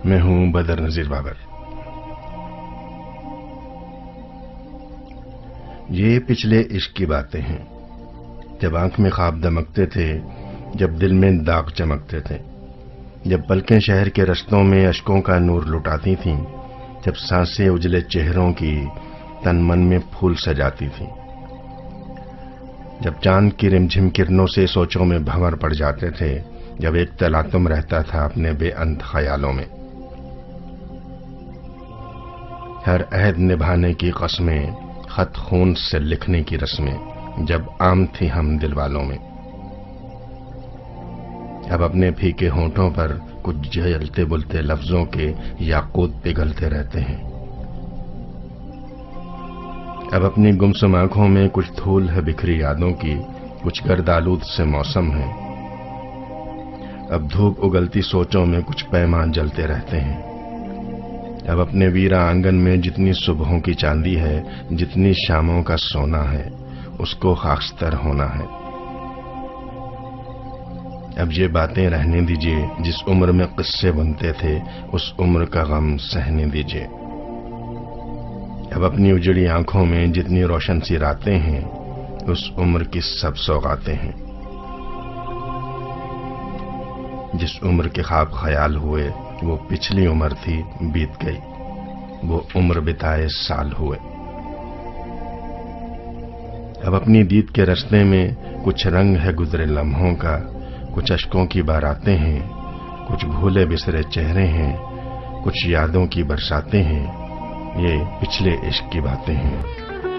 میں ہوں بدر نذیر بابر۔ یہ پچھلے عشق کی باتیں ہیں، جب آنکھ میں خواب دمکتے تھے، جب دل میں داغ چمکتے تھے، جب پلکیں شہر کے رستوں میں اشکوں کا نور لٹاتی تھیں، جب سانسیں اجلے چہروں کی تن من میں پھول سجاتی تھیں، جب چاند کی رمجھم کرنوں سے سوچوں میں بھنور پڑ جاتے تھے، جب ایک تلاطم رہتا تھا اپنے بے انت خیالوں میں، ہر عہد نبھانے کی قسمیں، خط خون سے لکھنے کی رسمیں جب عام تھی ہم دل والوں میں، اب اپنے پھیکے ہونٹوں پر کچھ جلتے بلتے لفظوں کے یاقوت پگھلتے رہتے ہیں، اب اپنی گمسم آنکھوں میں کچھ دھول ہے بکھری یادوں کی، کچھ گرد آلود سے موسم ہے، اب دھوپ اگلتی سوچوں میں کچھ پیمان جلتے رہتے ہیں، اب اپنے ویرا آنگن میں جتنی صبحوں کی چاندی ہے، جتنی شاموں کا سونا ہے، اس کو خاکستر ہونا ہے۔ اب یہ باتیں رہنے دیجئے، جس عمر میں قصے بنتے تھے اس عمر کا غم سہنے دیجئے، اب اپنی اجڑی آنکھوں میں جتنی روشن سی راتیں ہیں، اس عمر کی سب سوغاتیں ہیں، جس عمر کے خواب خیال ہوئے وہ پچھلی عمر تھی بیت گئی، وہ عمر بتائے سال ہوئے، اب اپنی دید کے رستے میں کچھ رنگ ہے گزرے لمحوں کا، کچھ اشکوں کی باراتیں ہیں، کچھ بھولے بسرے چہرے ہیں، کچھ یادوں کی برساتیں ہیں، یہ پچھلے عشق کی باتیں ہیں۔